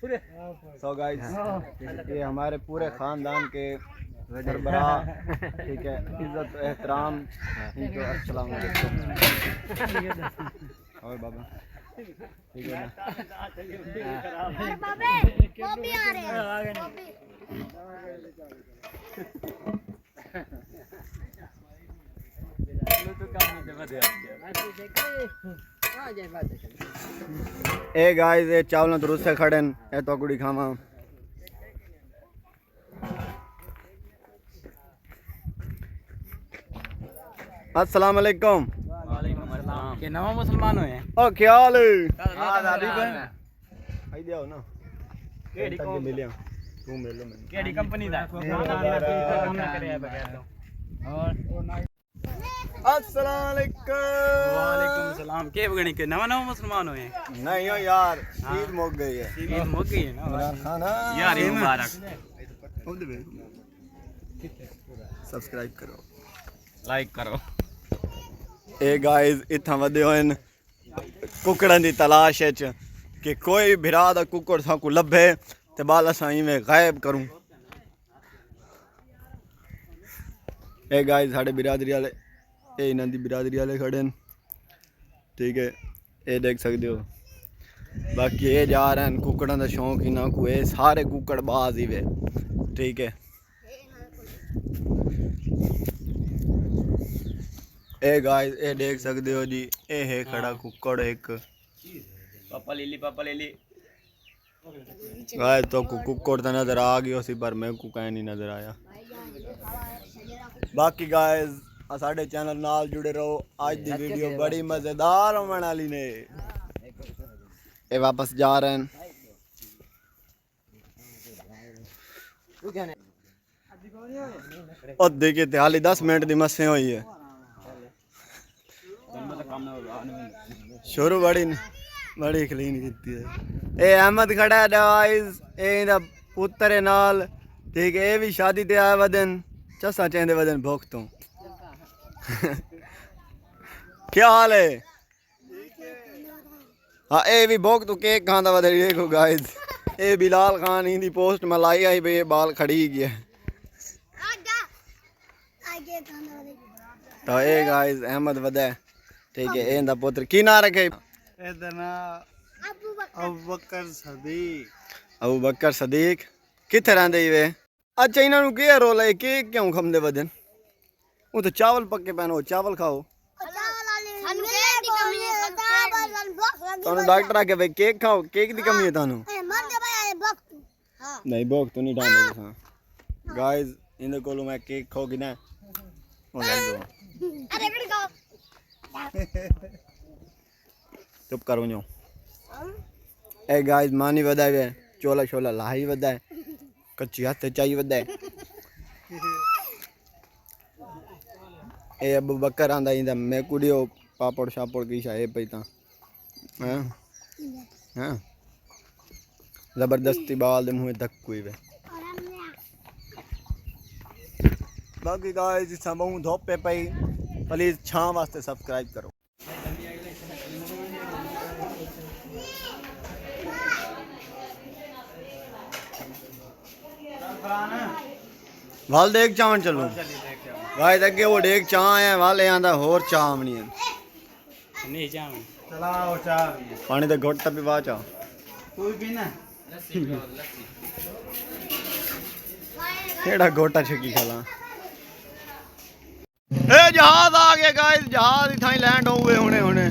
So guys ये हमारे पूरे खानदान के सरबरा, ठीक है, इज्जत एहतराम इनको अस्सलाम वालेकुम। और बाबा ठीक है ना? वो भी आ रहे हैं। ए गाइस ये चावल तो रुस्से खड़े न ए तो कुड़ी खावा। अस्सलाम वालेकुम। के नवा मुसलमान हुए हैं। ओ क्या हाल है? आई आई दियो ना केड़ी को मिलिया तू मिल लो मैंने केड़ी कंपनी दा और अस्सलाम वालेकुम। वालेकुम सलाम के बगणी के नवा नवा मुसलमान हुए हैं। नहीं हो यार ईद मुक गई है। ईद मुक गई है ना इमरान खान यार ईद मुबारक। सब्सक्राइब करो लाइक करो। ए गाइस इत्थां वधे होन कुकड़ां दी तलाश च कि कोई भिरा दा कुकड़ साकू लभे ते बाल असां इवें गायब करूं। ए गाइस साडे बिरादरी वाले ए इन्हां दी बिरादरी वाले खड़े न, ठीक है, ये देख सकते हो। बाकी ये जा रहे हैं कुकड़ां दा शौक इन्हां को, ये सारे कुकड़ बाज ही वे, ठीक है। ए गाइस ये देख सकते हो जी, ये है खड़ा कुकड़ एक। पापा ले ली गाइस तो कुकड़ तो नजर आ गया सी पर मैं को कहीं नहीं नजर आया। बाकी गाइस साडे चैनल नाल जुड़े रहो, आज दी वीडियो बड़ी मजेदार होने वाली ने। ये वापस जा रहे हैं। और देखिए ते हाली 10 मिनट दी मस्से हुई है। शुरू बड़ी क्लीन की है। ए अहमद खड़ा है गाइस, ए इंदा पुत्र है नाल, ठीक है, ये भी शादी ते आया वदन चसा चेंदे वदन भूख तो। क्या हाल है? हाँ ए भी भूख तो केक खांदा वदन। देखो गाइस ए बिलाल खान इंदी पोस्ट में लाई आई बे बाल खड़ी गया। तो ए गाइस अहमद वदा, ठीक है, ए इंदा पुत्र की ना रखे अबू बकर सदीक किथे रहंदे वे? अच्छा इन्हां नु के रोल है केक क्यों खमदे वदन? वो तो चावल पक्के पैनो चावल खाओ। तानू डॉक्टर आके भाई केक खाओ, केक दी कमी है तानू? नहीं भूख तो नहीं डांदे हां गाइस इनदे कोलो मैं केक खाओगी ना ओ लग दो चुप करो न्यो। ए गाइस मानी वदावे चोला छोला लाही वदाए कच्ची हाथ चाहिए वदाए। ए अबू बकर आंदा इंदा मैं कुड़ियो पापड़ शापड़ की शाए पई ता हां हां जबरदस्ती बाल दे मुंह धक कोई वे। बाकी गाइस इस बहु धूप पे पई प्लीज छां वास्ते सब्सक्राइब करो। वाल देख चावन चलो गाइस अगे वो देख चा है वाले आंदा होर चाम नहीं है नहीं चाव चलाओ चा पानी दे घोट भी वा चा कोई भी ना केड़ा गोटा छकी खाला। ए जहाज आ गया गाइस, जहाज इथाई लैंड होवे हुने हुने।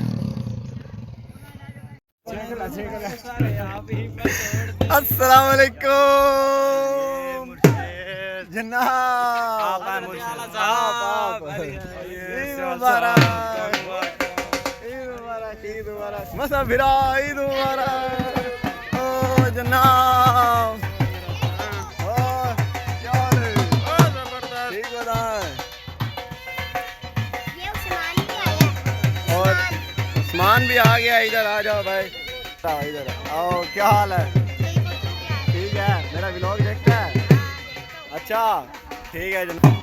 अस्सलाम वालेकुम जनाब आप ईद मुबारक ईद मुबारक मसा भिरा ईद मुबारक ओ जनाब। सामान भी आ गया, इधर आ जाओ भाई, इधर आओ। क्या हाल है? ठीक है, मेरा व्लॉग देखता है? अच्छा ठीक है जनाब।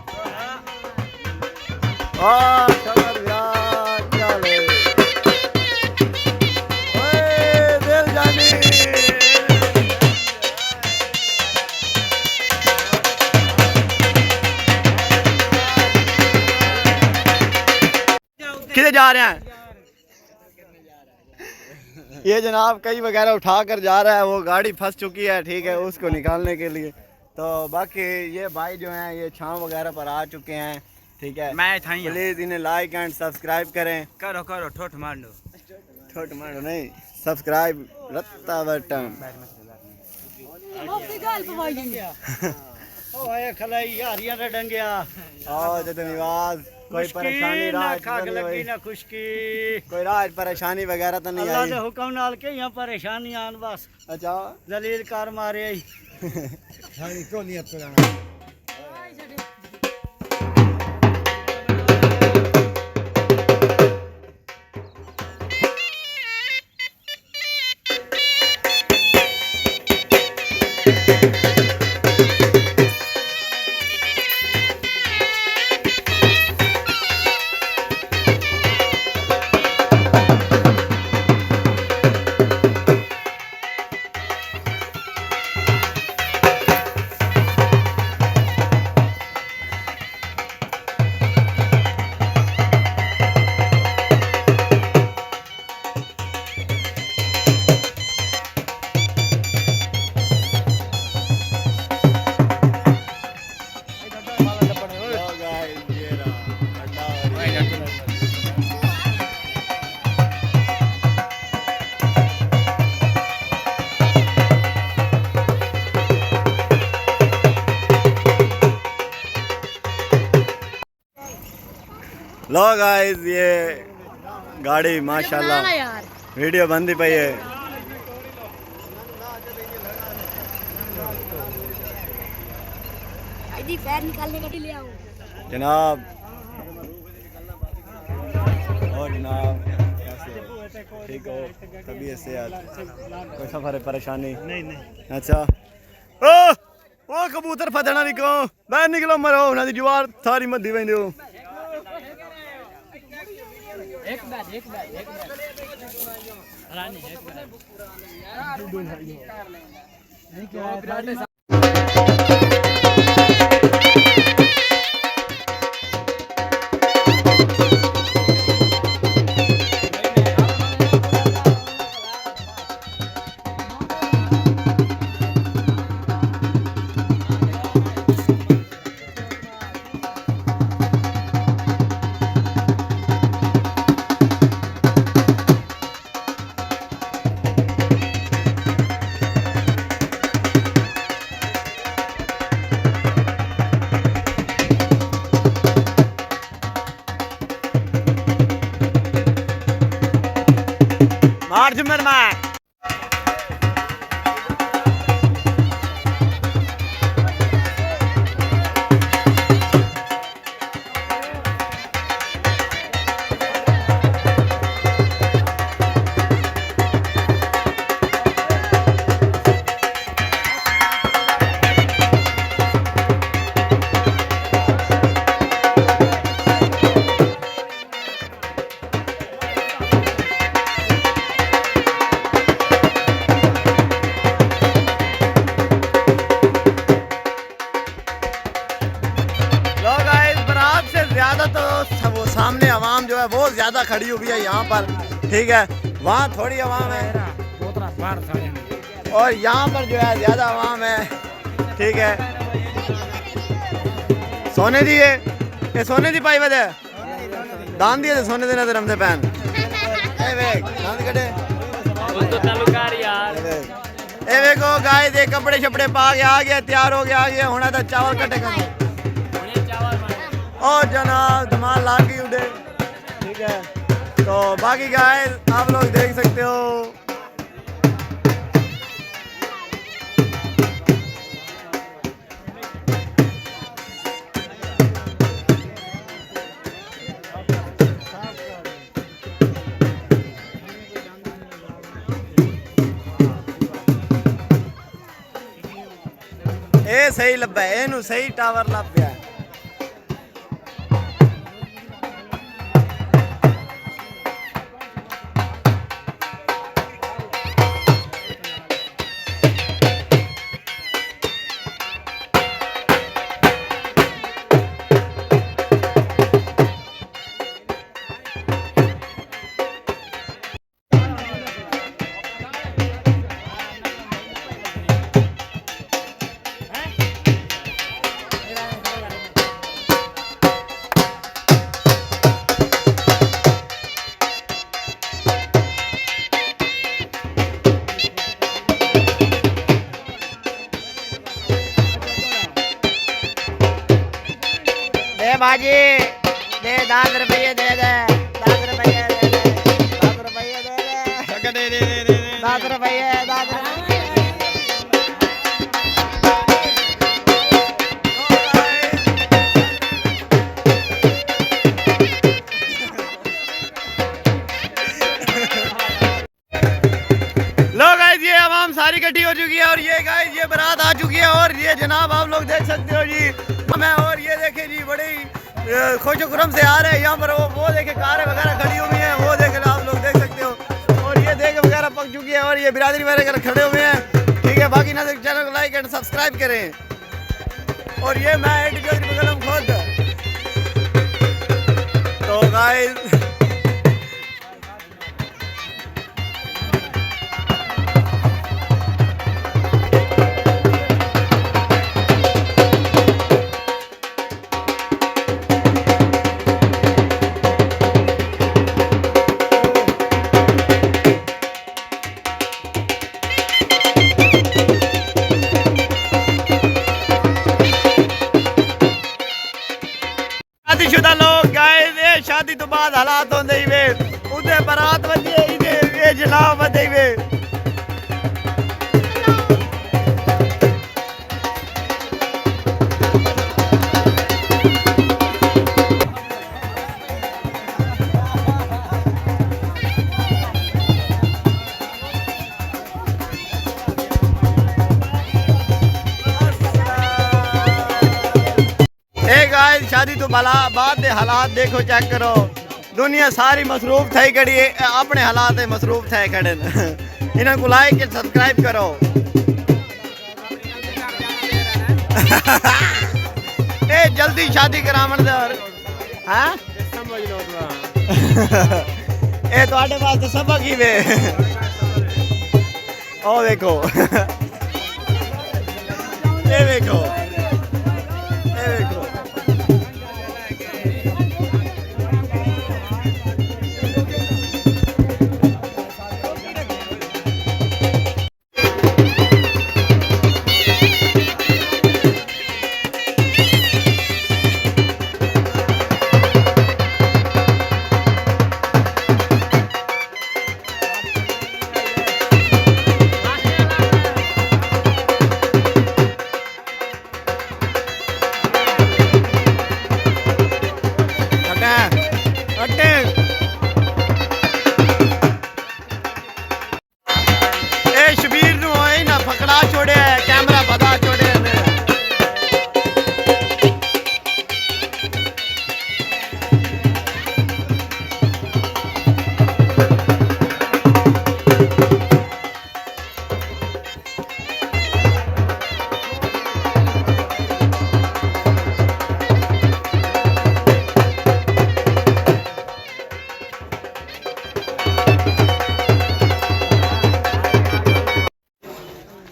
दिल जानी जा रहे हैं। ये जनाब कई वगैरह उठा कर जा रहा है, वो गाड़ी फंस चुकी है, ठीक है, उसको निकालने के लिए। तो बाकी ये भाई जो हैं ये छाँव वगैरह पर आ चुके हैं, ठीक है। मैं था ही प्लीज़ इन्हें लाइक एंड सब्सक्राइब करें। करो करो ठोठ मार लो। छोट मारो नहीं, सब्सक्राइब रत्ता बटन। ओए खलाई यारियां रे डंगिया आओ जद निवाज कोई परेशानी राह खाक लगी ना खुशकी कोई राह परेशानी वगैरह तो नहीं अल्लाह आई? दे हुक्म नाल के यहाँ परेशानी आन बस अच्छा जलील कर मारे आई लो गाइस ये गाड़ी माशाल्लाह वीडियो बंद ही पई है। आईडी पैर निकालने का ले आऊं जनाब और जनाब कैसे हो? ठीक हो? तबीयत से कोई सफर है परेशानी? नहीं अच्छा ओ कबूतर फतना निको बाहर निकलो मरो उन्हां दी जवार सारी मद्दी वेंदे हो। एक बैट रानी एक बैट मार जुमर मार वो सामने आवाम जो है वो ज्यादा खड़ी हुई है यहाँ पर, ठीक है, वहाँ थोड़ी आवाम है और यहाँ पर जो है ज्यादा आवाम है, ठीक है। सोने दी ये सोने दी पाई वजह दान दिए थे सोने देना तेरे हमसे पहन दान कटे ए देखो गाय दे कपड़े शपड़े पा के आ गया, तैयार हो गया, आ गया होना था चावल कटेगा और जनाब धमाल लाग गई उधर, ठीक है। तो बाकी गाय आप लोग देख सकते हो। ए सही लब्बा है, एनू सही टावर लग गया है। बाजी दे 10 रुपये दे दे 10 रुपये दे दे 10 रुपये दे दे 10 रुपये 10 रुपये लो गाइस ये आवाम सारी इकट्ठी हो चुकी है और ये गाइस ये बारात आ चुकी है और ये जनाब आप लोग देख सकते हो जी मैं और ये देखे जी बड़े ही खुश खुरम से आ रहे हैं यहाँ पर वो देखे कारें वगैरह खड़ी हुई हैं वो देखे आप लोग देख सकते हो और ये देख वगैरह पक चुकी है और ये बिरादरी वगैरह खड़े हुए हैं ठीक है। बाकी ना चैनल को लाइक एंड सब्सक्राइब करें और ये मैं एडी चौधरी बगलम खुद तो गाइस शादीशुदा लोग गाइस ये शादी तो बाद हालात होंदे ही वे उदे बारात वजे ये जनाब वजे वे गाइस शादी तो भला बाद दे हालात देखो चेक करो दुनिया सारी मसरूफ थई खड़ी है अपने हालात में मसरूफ थे खड़े इन्हें को लाइक एंड सब्सक्राइब करो ए जल्दी शादी करावण दे और हां समझ लो ए ਤੁਹਾਡੇ ਵਾਸਤੇ सबक ही वे ओ देखो ए देखो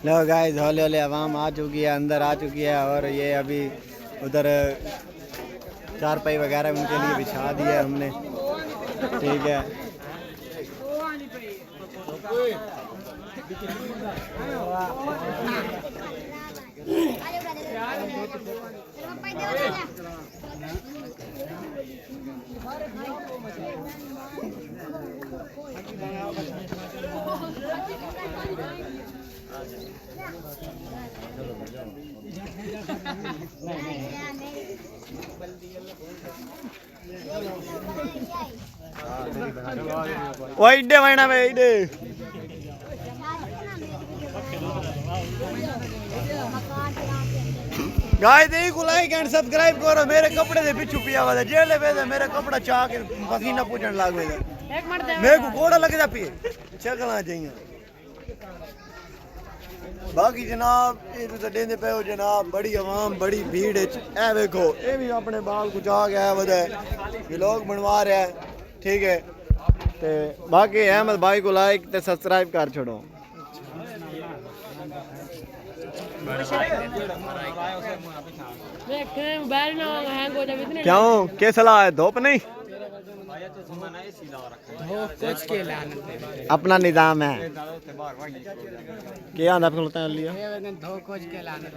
लो गाइस हौले हौले आवाम आ चुकी है अंदर आ चुकी है और ये अभी उधर चारपाई वगैरह उनके लिए बिछा दी है हमने ठीक है। वाइडे वाइना वाइडे गाइस यही को लाइक एंड सब्सक्राइब करो। मेरे कपड़े दे पिछू पिया हुआ जेले पे मेरा कपड़ा चाह के पसीना पूछन लाग गया मेरे को कोड़ा लग जा पिए चलना चाहिए। बाकी जनाब ये तो देंदे पे हो जनाब बड़ी आवाम बड़ी भीड़ है ए देखो ये भी अपने बाल को चाह गया वदे व्लॉग बनवा रहा है ठीक है। ते बाकी अहमद भाई को लाइक ते सब्सक्राइब कर छोड़ो। क्यों क्या सलाह है धूप नहीं कुछ के लाने अपना निजाम है क्या आंदा खलोता लिया धो कुछ के लाने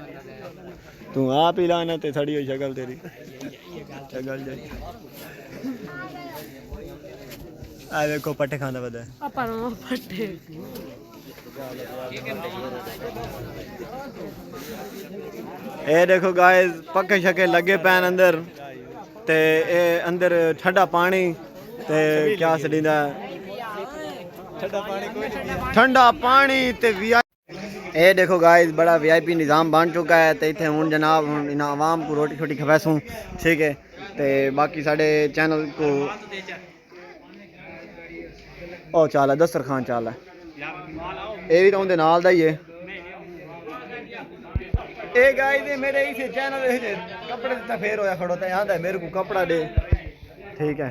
तू आप ही लाना ते सड़ी हुई शक्ल तेरी शक्ल जाई आ देखो पट्टे खांदा बदा अपन फटे ए देखो गाइस पक्के शके लगे पैन अंदर ते ए अंदर ठंडा पानी ते क्या सड़ींदा ठंडा पानी ते ए देखो गाइस बड़ा वीआईपी निज़ाम बन चुका है ते इत्थे हुन जनाब हुन इन आवाम को रोटी छोटी खवासूं ठीक है ते बाकी साडे चैनल को ओ चाल है दस्तरखान चाल है ये भी तो उनके नाल दा ही है ए गाइस ये मेरे इस चैनल पे कपड़े दिता फेर होया खड़ोता है आंदा मेरे को कपड़ा दे ठीक है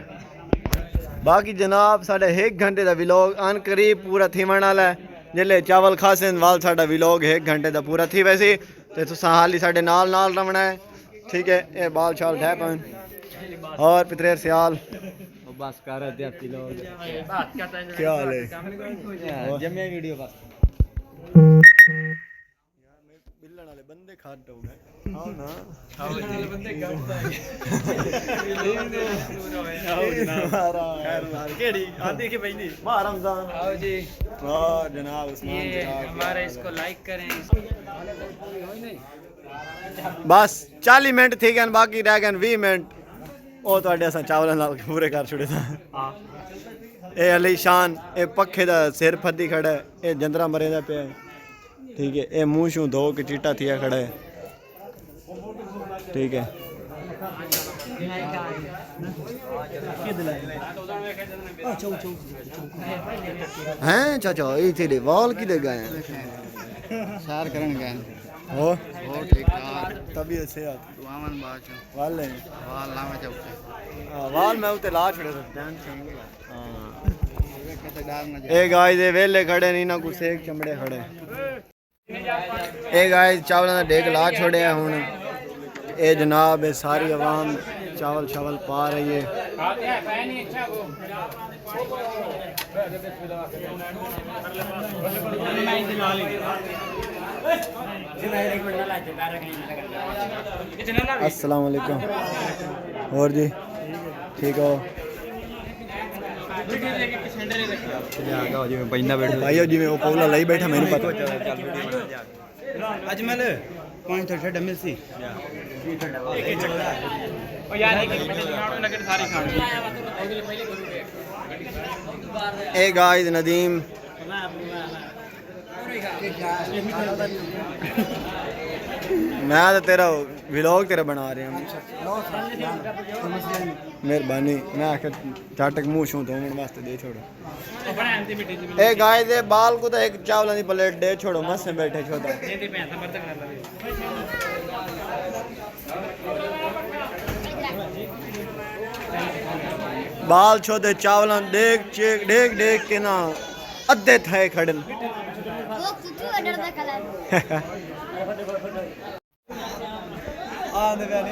बाकी जनाब साडे 1 घंटे दा व्लॉग अन करीब पूरा थीवण वाला है जिले चावल खासन वाल साडा व्लॉग 1 घंटे दा पूरा थी वैसे ते तुसां हाली साडे नाल नाल रवना है ठीक है ए बाल शाल ठह पन और पितरेर सियाल बस कर दे लोग क्या हाल है जमे वीडियो बस बिल्लण वाले बंदे खाट हो गए आओ ना केड़ी आंधी की बहनी मां रमजान आओ जी वाह जनाब उस्मान ये जनाब हमारे इसको लाइक करें बस 40 मिनट थी गए बाकी रह गए 20 मिनट ਉਹ ਤੁਹਾਡੇ ਅਸਾਂ ਚਾਵਲਾਂ ਨਾਲ ਪੂਰੇ ਕਰ ਛੁੜੇ ਤਾਂ ਇਹ ਅਲੀ ਸ਼ਾਨ ਇਹ ਪੱਖੇ ਦਾ ਸਿਰ ਫੱਦੀ ਖੜਾ ਹੈ ਇਹ ਜੰਦਰਾ ਮਰੇ ਦਾ ਪਿਆ ਹੈ ਠੀਕ ਹੈ ਇਹ ਮੂੰਹ ਸ਼ੂ ਧੋ ਕੇ ਚੀਟਾ ਥੀਆ ਖੜਾ ਹੈ ਠੀਕ ਹੈ हैं चाचा ये तेरे वाल किधर गए सैर करन गए हो ठीक ठाक तबीयत सेहत दुआवन बाचो वाल है वाल लावे चौके वाल मैं उते ला छड़े ध्यान कते डाल ना ए गाइस ये वेले खड़े नहीं ना कुछ सेक चमड़े खड़े ए गाइस चावल दा डेग ला छोड़े हुन ए जनाब ये सारी आवाम चावल चावल पा रही है अस्सलाम वालेकुम और जी ठीक हो भाई जी मैं वो पौला लाई बैठा मैंने पता अजमल कौन था ठंडा मिलसी ए गाइस नदीम मैं तो तेरा व्लॉग तेरा बना रहे हैं मेहरबानी मैं आखिर चाटक मुंह शू धोने वास्ते दे छोड़ो ए गाइस दे बाल को तो एक चावल की प्लेट दे छोड़ो मस्त से बैठे छोटा बाल छोदे चावल देख चेक देख देख के ना अद्धे थे खड़न वो कुछ ऑर्डर दा कलर आने वाली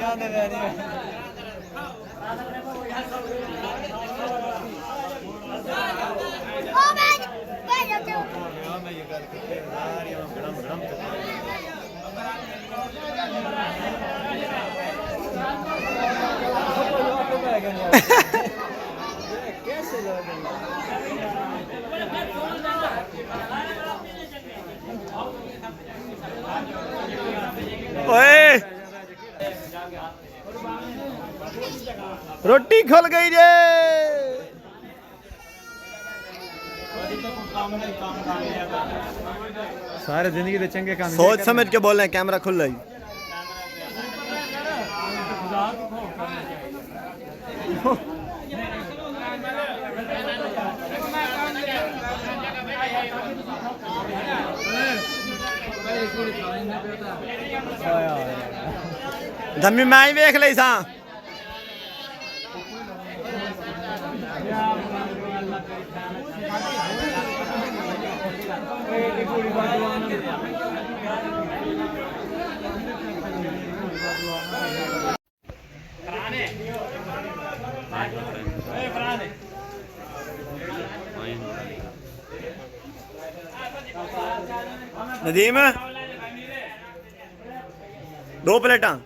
ओ मैं जाते हूं कैसे लोग ओए रोटी खुल गई रे सारे जिंदगी दे चंगे काम सोच समझ के बोल रहे हैं कैमरा खुल रही धम्मी मैं ही वेख ली सा फराने नदीम 2 प्लेटां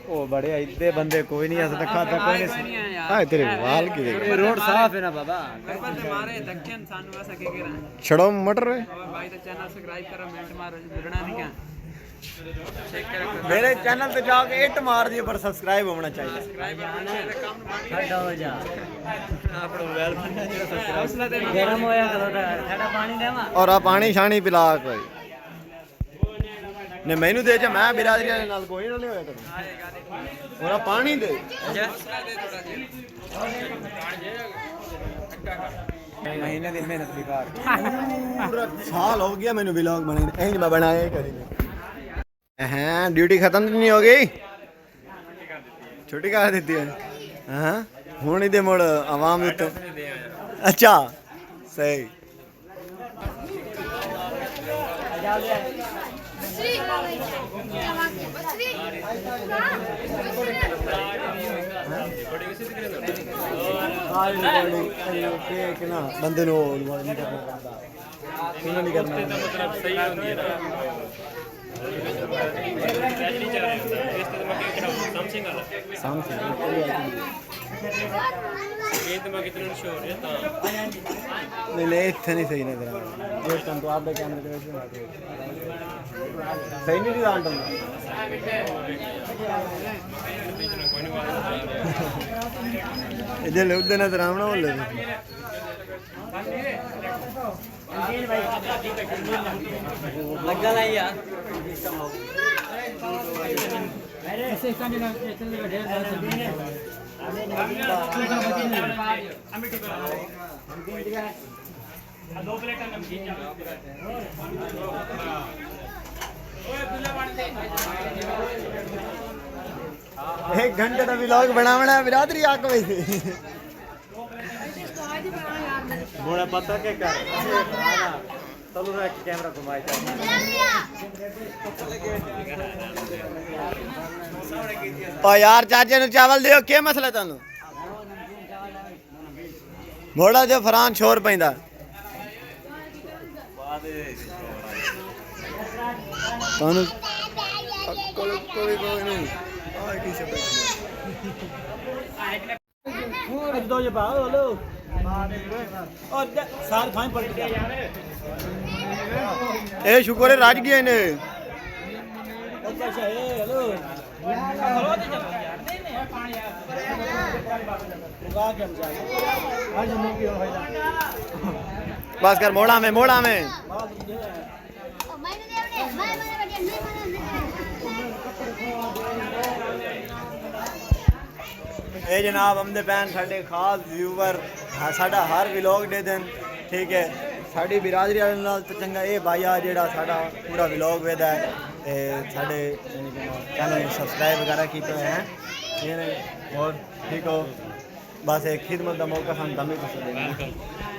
ओ बड़े इतने बंदे कोई नहीं ऐसा खाता कोई नहीं हां तेरे वाल की देख रोड साफ है ना बाबा पर मारे धक्के इंसान वैसा के करा छड़ो मटर और भाई तो चैनल सब्सक्राइब करो मिनट मारो जुड़ना नहीं क्या चेक करो मेरे चैनल पे जाके इट मार दिए पर सब्सक्राइब होना चाहिए खड़ा हो जा आप मोबाइल बनना जो सब्सक्राइब गरम होया करो ठंडा पानी देवा और आ पानी शानी पिला कोई ने मैनू दे जा मैं बिरादरी वाले नाल कोई ना नहीं होया करूं और आ पानी दे महीने दिन मेहनत बेकार पूरा साल हो गया मैंने व्लॉग बनाए मैं बनाया ही करी हैं ड्यूटी खत्म नहीं हो गई छुट्टी कर देती है हाँ हूँ ही दे मुड़ आवाम तो अच्छा सही बंदे नहीं करना मतलब सही होंदी है ना नहीं चल रहा है इस तरह के क्या समथिंग वाला ये तो मैं कितना शो हो रहा था नहीं इतने नहीं सही नजर आ रहा ये टाइम तो आप कैमरे के वैसे सही नहीं दिखा इधर लोग देना तो राम ना बोल लगा ला यार एक घंटे का व्लॉग बनावना बिरादरी आ कोई बोला पता के कर चलो ना कैमरा घुमाए ओ यार चाचे ने चावल दियो क्या मसला तानू मोड़ा जो फरान शोर पैंदा तानू कोई नहीं आ की से दो ये बाहर हेलो और साल खाए पड़ गया ए शुक्र है राज गया ने अच्छा हेलो बस कर मोड़ा में ए जनाब हमदे भैन साडे खास व्यूवर साडा हर व्लॉग दे देन ठीक है साडी बिरादरी वाले नाल तो चंगा ए भाई आ जेड़ा साडा पूरा व्लॉग वेदा है ते साडे चैनल को सब्सक्राइब वगैरह कीते हैं ये नहीं और ठीक हो बस एक खिदमत का मौका सन दमी तो देंगे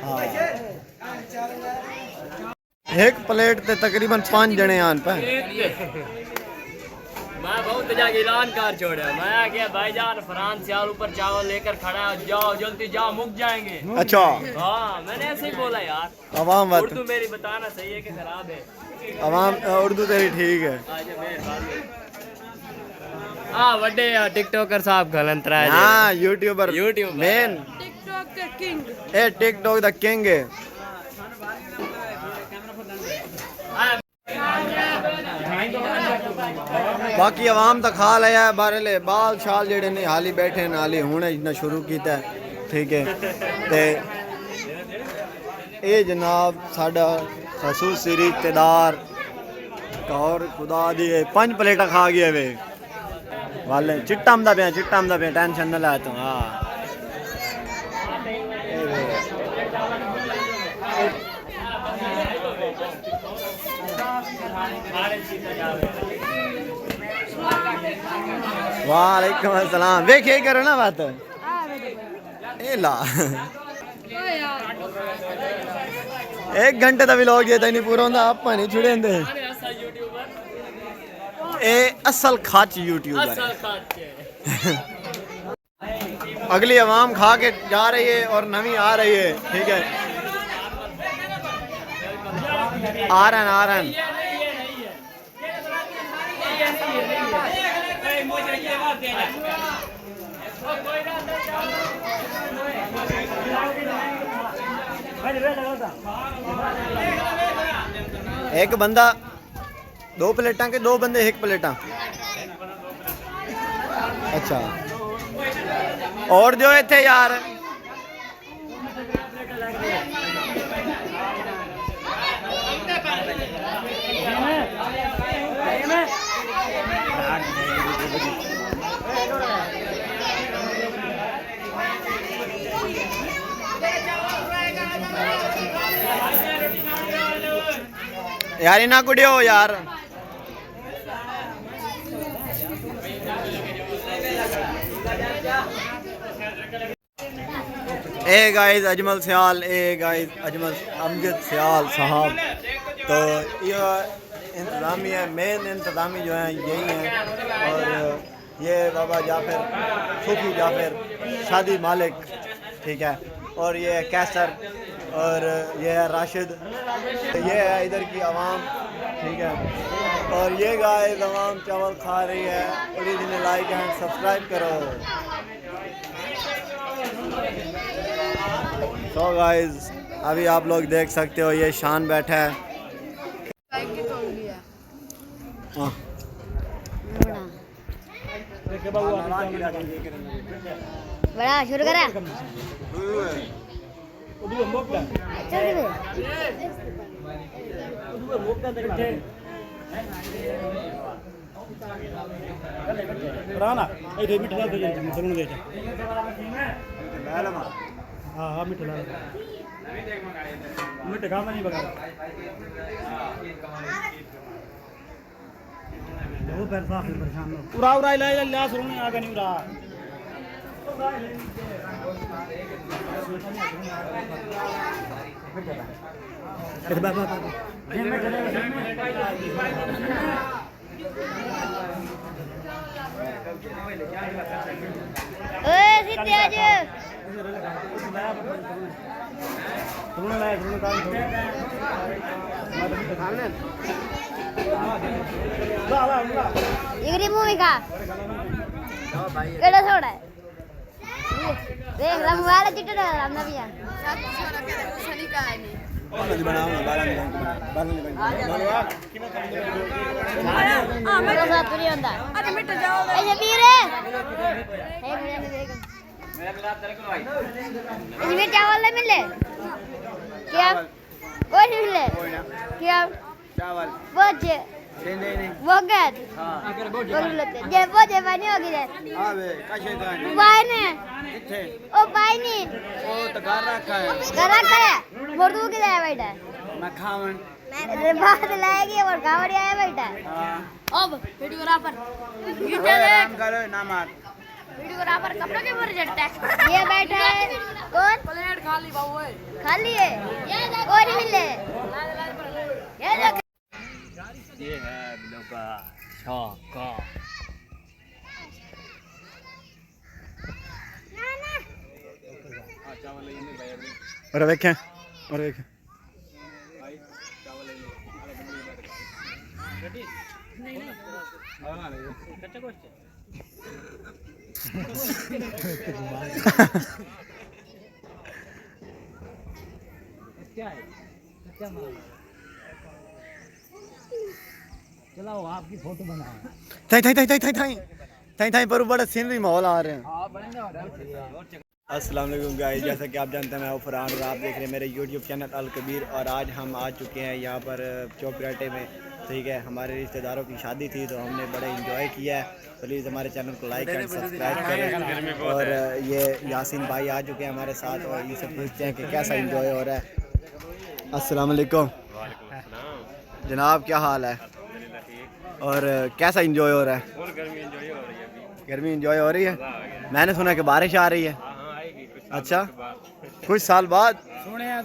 हाँ एक प्लेट ते तकरीबन 5 जने आन पे मैं बहुत जगह ऐलान कर छोड़ा मैं क्या भाईजान फरहान सियाल ऊपर चावल लेकर खड़ा है जाओ जल्दी जाओ मुक जाएंगे अच्छा हाँ मैंने ऐसे ही बोला यार अवाम बात उर्दू मेरी बताना सही है कि खराब है अवाम उर्दू तेरी ठीक है अच्छा मेहरबानी हाँ वड्डे टिकटॉकर साहब गलंतरा है हाँ यूट्यूबर यूट्यूबर मेन टिकटॉक का king A TikTok the king है बाकी आवाम तो खा लिया है बारे ले बाल शाल जेड़े ने हाली बैठे ने हाली हुणे इतना शुरू किया है ठीक है ते ए जनाब साडा खसूसी रिश्तेदार और खुदा दी 5 प्लेटा खा गया वे वाले चिट्टा आमदा पे टेंशन न ला तू हाँ वालेकुम अस्सलाम देखिए करो ना बात ए ला 1 घंटे का व्लॉग ये नहीं पूरा होंदा आप नहीं छुड़े होंदे ये असल खाच यूट्यूबर असल है। खाते अगली आवाम खा के जा रही है और नवी आ रही है, ठीक है। आ रहा है एक बंदा 2 प्लेटा के 2 बंदे 1 प्लेटा। अच्छा और जो इतने यार यार इना कुड़ियो यार। ए गाइस अजमल सियाल, अजमल अमजद सियाल साहब। तो ये इंतज़ामिया मेन इंतज़ामी जो है यही हैं, और ये बाबा जाफिर सूफी जाफिर शादी मालिक, ठीक है। और ये है कैसर, और ये है राशिद, ये है इधर की आवाम, ठीक है। और ये गाइस आवाम चावल खा रही है। प्लीज़ इन्हें लाइक एंड सब्सक्राइब करो। तो गाइस अभी आप लोग देख सकते हो ये शान बैठा है। हाँ। बड़ा शुरू करा राना इधर मिठला दे सुन दे हां हां मिठला मिठ काम नहीं बगा वो पैसा परेशान उड़ा उड़ा ले ला सुन आगे नहीं उड़ा इधर बाबा ओए सीधे आ जा सुन ले सुन काम इगरी मूवी का केड़ा छोड़ा है देख रंग वाला चिट्टा हमने भी यार मेरा साथ पूरी होता अरे मिट जाओ ए शबीर है मुझे नहीं देख इसमें चावल नहीं मिले क्या कोई नहीं मिले क्या चावल बोझ नहीं बोगत हाँ बोल लेते जे बोझ पानी होगी रे आवे काशे दान बाय ने किथे ओ बाय नहीं ओ तो घर रखा है घर रखा है मुर्दू की है बेटा मैं खावन अरे बात लाएगी और गावड़ी आया बेटा हां अब वीडियोग्राफर काम करो ना मार वीडियोग्राफर कपड़ों के ऊपर जटता है ये बैठा है कौन प्लेट खाली बाबू है खाली है और मिले ये है लोका छक्का। और देखें और देखें चलाओ आपकी फोटो बनाओ थाई पर बड़ा सीनरी माहौल आ रहे हैं। अस्सलाम वालेकुम गाइस, जैसा कि आप जानते हैं मैं फरहान और आप देख रहे हैं मेरे यूट्यूब चैनल अल कबीर। और आज हम आ चुके हैं यहाँ पर चौपराटे में, ठीक है। हमारे रिश्तेदारों की शादी थी तो हमने बड़े इंजॉय किया है। प्लीज़ हमारे चैनल को लाइक एंड सब्सक्राइब करें। और ये यासीन भाई आ चुके हैं हमारे साथ और ये सब पूछते हैं कि कैसा इंजॉय हो रहा है। अस्सलाम वालेकुम जनाब, क्या हाल है और कैसा इंजॉय हो रहा है? गर्मी इंजॉय हो रही है। मैंने सुना कि बारिश आ रही है। अच्छा, कुछ साल बाद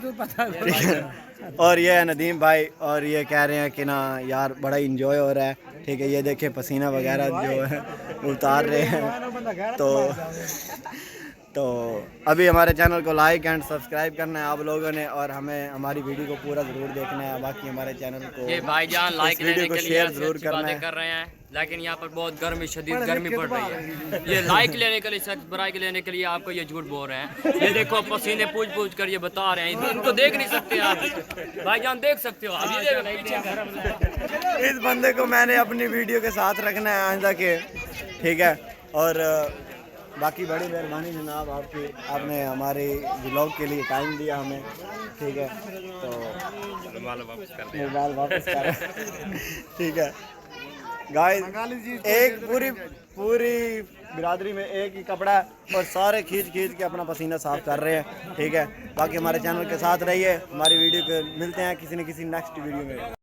तू पता ठीक है। और ये है नदीम भाई और ये कह रहे हैं कि ना यार बड़ा इंजॉय हो रहा है। ठीक है, ये देखे पसीना वगैरह जो है उतार रहे हैं। तो अभी हमारे चैनल को लाइक एंड सब्सक्राइब करना है आप लोगों ने, और हमें हमारी वीडियो को पूरा ज़रूर देखना है। बाकी हमारे चैनल को ये भाईजान लाइक वीडियो लेने को के लिए शेयर ऐसी ज़रूर अच्छी करना बातें है। कर रहे हैं, लेकिन यहाँ पर बहुत गर्मी, शदीद गर्मी पड़ रही है। ये लाइक लेने के लिए, सब्सक्राइब लेने के लिए आपको ये झूठ बोल रहे हैं। ये देखो पसीने पूछ कर ये बता रहे हैं, इनको देख नहीं सकते आप भाईजान, देख सकते हो आप। ये देखो पीछे इस बंदे को मैंने अपनी वीडियो के साथ रखना है आइंदा के, ठीक है। और बाकी बड़ी मेहरबानी जनाब आपकी, आपने हमारे व्लॉग के लिए टाइम दिया हमें, ठीक है। तो मोबाइल वापस कर ठीक है गाइस, एक पूरी बिरादरी में एक ही कपड़ा है और सारे खींच के अपना पसीना साफ कर रहे हैं, ठीक है। बाकी हमारे चैनल के साथ रहिए, हमारी वीडियो को मिलते हैं किसी न किसी नेक्स्ट वीडियो में।